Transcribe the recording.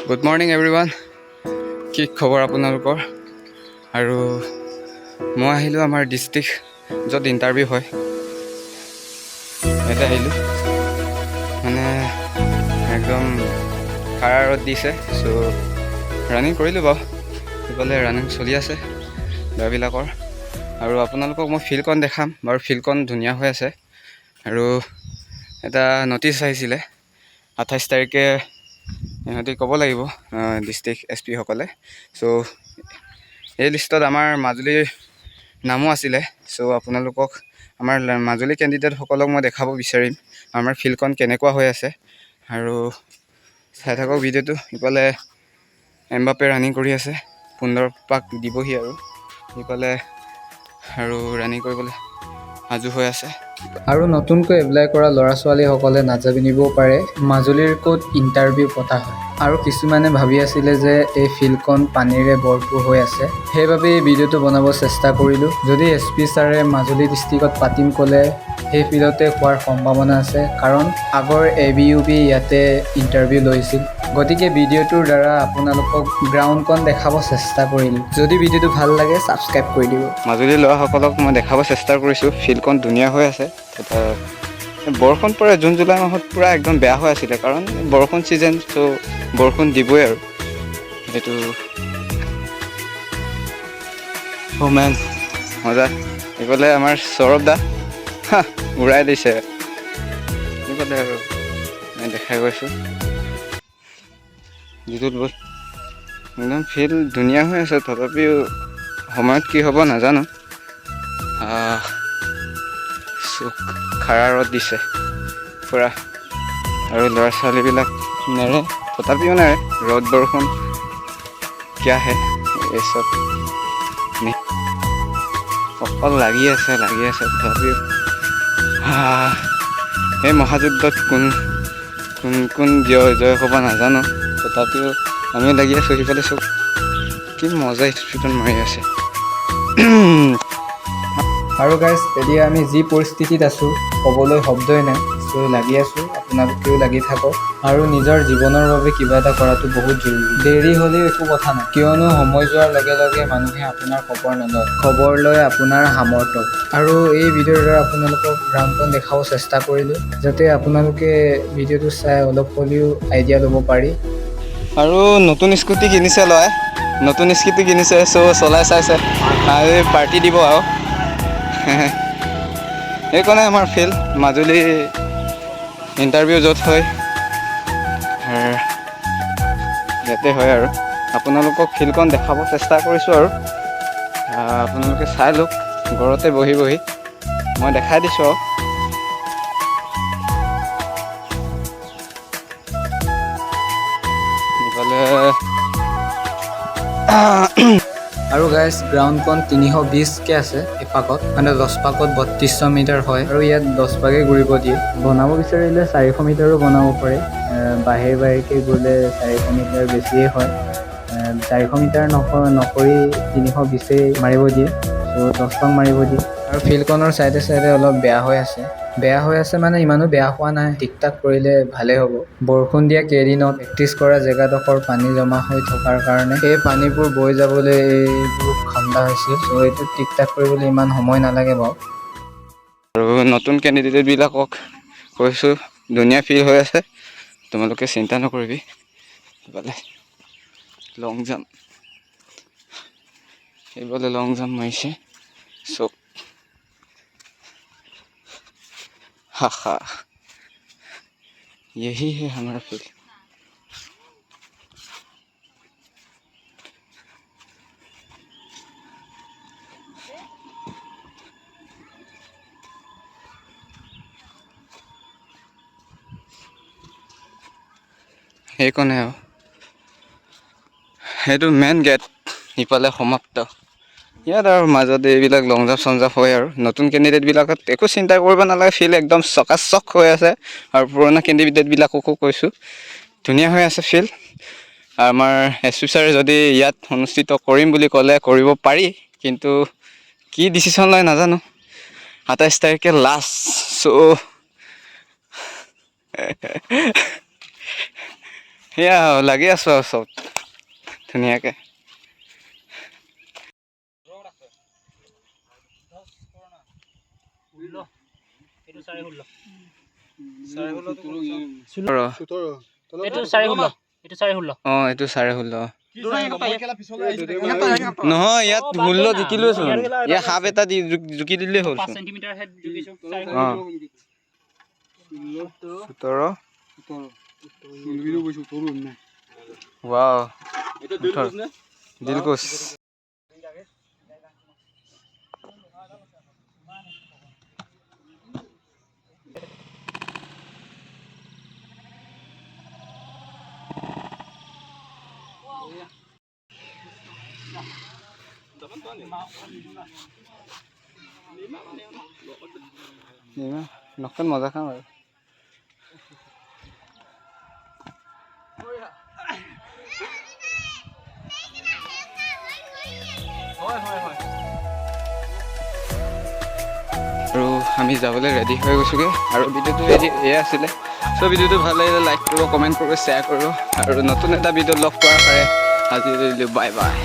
Good morning everyone. কি খবৰ আপোনালোকৰ? আৰু মই আহিলোঁ আমাৰ ডিষ্ট্ৰিক্ট য'ত ইণ্টাৰভিউ হয়, ইয়াতে আহিলোঁ। মানে একদম কাৰা ৰ'দ দিছে, চ' ৰানিং কৰিলোঁ বাৰু। সেইফালে ৰানিং চলি আছে ল'ৰাবিলাকৰ। আৰু আপোনালোকক মই ফিল্ডখন দেখাম বাৰু। ফিল্ডখন ধুনীয়া হৈ আছে। আৰু এটা ন'টিছ আহিছিলে 28 তাৰিখে ইহঁতি ক'ব লাগিব ডিষ্ট্ৰিক্ট SP সকলে। চ' এই লিষ্টত আমাৰ মাজুলীৰ নামো আছিলে। চ' আপোনালোকক আমাৰ মাজুলী কেণ্ডিডেটসকলক মই দেখাব বিচাৰিম আমাৰ ফিল্ডখন কেনেকুৱা হৈ আছে। আৰু চাই থাকক ভিডিঅ'টো। ইফালে এমবাপে ৰানিং কৰি আছে, 15 পাক দিবহি আৰু ইফালে আৰু ৰানিং কৰিবলৈ সাজু হৈ আছে। আৰু নতুনকৈ এপ্লাই কৰা ল'ৰা ছোৱালীসকলে নাজানিবও পাৰে মাজুলীৰ ক'ত ইণ্টাৰভিউ পতা হয়। আৰু কিছুমানে ভাবি আছিলে যে এই ফিল্ডখন পানীৰে ভৰপূৰ হৈ আছে, সেইবাবে এই ভিডিঅ'টো বনাব চেষ্টা কৰিলোঁ। যদি SP ছাৰে মাজুলী ডিষ্ট্ৰিক্টত পাতিম ক'লে সেই ফিল্ডতে হোৱাৰ সম্ভাৱনা আছে, কাৰণ আগৰ ABUB ইয়াতে ইণ্টাৰভিউ লৈছিল। গতিকে ভিডিঅ'টোৰ দ্বাৰা আপোনালোকক গ্ৰাউণ্ডখন দেখাব চেষ্টা কৰিলোঁ। যদি ভিডিঅ'টো ভাল লাগে ছাবস্ক্ৰাইব কৰি দিব। মাজুলীৰ ল'ৰাসকলক মই দেখাব চেষ্টা কৰিছোঁ ফিল্ডখন ধুনীয়া হৈ আছে। বৰষুণ পৰে জুন জুলাই মাহত পূৰা একদম বেয়া হৈ আছিলে, কাৰণ বৰষুণ ছিজন, চ' বৰষুণ দিবই আৰু এইটো মেন মজা। এইফালে আমাৰ সৌৰভ দা উৰাই দিছে। এইফালে আৰু মই দেখাই গৈছোঁ যিটোত একদম ফিল্ড ধুনীয়া হৈ আছে। তথাপিও সময়ত কি হ'ব নাজানো। চুক খাৰা ৰ'দ দিছে পূৰা, আৰু ল'ৰা ছোৱালীবিলাক নেৰে, তথাপিও নেৰে। ৰ'দ বৰষুণ কিয়া হে এই চব অকল লাগি আছে তথাপিও এই মহাযুদ্ধত কোন জয় হ'ব নাজানো, তথাপিও আমি লাগি আছোঁ। সিফালে চব কি মজা স্পিডত মাৰি আছে। আৰু গাইজ, এতিয়া আমি যি পৰিস্থিতিত আছোঁ ক'বলৈ শব্দই নাই। চ' লাগি আছোঁ, আপোনালোকেও লাগি থাকক। আৰু নিজৰ জীৱনৰ বাবে কিবা এটা কৰাটো বহুত জৰুৰী। দেৰি হ'লেও একো কথা নাই, কিয়নো সময় যোৱাৰ লগে লগে মানুহে আপোনাৰ খবৰ নলয়, খবৰ লয় আপোনাৰ সামৰ্থ্য। আৰু এই ভিডিঅ'ৰ দ্বাৰা আপোনালোকক গ্ৰাউণ্ডখন দেখাব চেষ্টা কৰিলোঁ, যাতে আপোনালোকে ভিডিঅ'টো চাই অলপ হ'লেও আইডিয়া ল'ব পাৰি। আৰু নতুন স্কুটি কিনিছে ল'ৰাই, চ' চলাই চাইছে আৰু পাৰ্টি দিব আৰু সেইকাৰণে আমাৰ ফিল্ড মাজুলী ইণ্টাৰভিউ য'ত হয় ইয়াতে হয়। আৰু আপোনালোকক ফিল্ডখন দেখাব চেষ্টা কৰিছোঁ। আৰু আপোনালোকে চাই লওক, ঘৰতে বহি মই দেখাই দিছোঁ আৰু ইফালে আৰু গাইজ, গ্ৰাউণ্ডখন 320কে আছে এপাকত, মানে 10 পাকত 3200 মিটাৰ হয়। আৰু ইয়াত 10 পাকে ঘূৰিব দিয়ে। বনাব বিচাৰিলে 400 মিটাৰো বনাব পাৰে। বাহিৰকৈ গ'লে 400 মিটাৰ বেছিয়ে হয়। 400 মিটাৰ নকৰি 320 মাৰিব দিয়ে, চ' 10 পাক মাৰিব দিয়ে। আৰু ফিল্ডখনৰ চাইডে অলপ বেয়া হৈ আছে মানে ইমানো বেয়া হোৱা নাই, ঠিক ঠাক কৰিলে ভালেই হ'ব। বৰষুণ দিয়া কেইদিনত প্ৰেক্টিচ কৰা জেগাডোখৰ পানী জমা হৈ থকাৰ কাৰণে এই পানীবোৰ বৈ যাবলৈ এইবোৰ খন্দা হৈছিল। চ' এইটো ঠিক ঠাক কৰিবলৈ ইমান সময় নালাগে বাৰু। আৰু নতুন কেণ্ডিডেটবিলাকক কৈছোঁ ধুনীয়া ফিল্ড হৈ আছে, তোমালোকে চিন্তা নকৰিবি। এইফালে লং জাম্প মাৰিছে চব। यही है हमारा फील्ड। সেইকণে আৰু সেইটো মেইন গেট, ইফালে সমাপ্ত। ইয়াত আৰু মাজত এইবিলাক লং জাম্প চং জাম্প হয়। আৰু নতুন কেণ্ডিডেটবিলাকত একো চিন্তা কৰিব নালাগে, ফিল্ড একদম চকাচক হৈ আছে। আৰু পুৰণা কেণ্ডিডেটবিলাককো কৈছোঁ ধুনীয়া হৈ আছে ফিল্ড। আমাৰ SP ছাৰে যদি ইয়াত অনুষ্ঠিত কৰিম বুলি ক'লে কৰিব পাৰি, কিন্তু কি ডিচিশ্যন লয় নাজানো। 28 তাৰিখে লাষ্ট, চ' সেয়া লাগি আছোঁ আৰু চব ধুনীয়াকৈ। অঁ এইটো 16.5। নহয় ইয়াত 16 জিকিলোচোন, ইয়াত সাপ এটা দি জুকি দিলেই হ'ল। 17। ৱাও দিলকুছ। নকল মজা খাম আৰু। আৰু আমি যাবলৈ ৰেডি হৈ গৈছোঁগৈ আৰু ভিডিঅ'টো এয়া আছিলে। চ' ভিডিঅ'টো ভাল লাগিলে লাইক কৰিব, কমেণ্ট কৰিব, শ্বেয়াৰ কৰিব আৰু নতুন এটা ভিডিঅ'ত লগ পোৱাৰ পাৰে। আজি বাই বাই।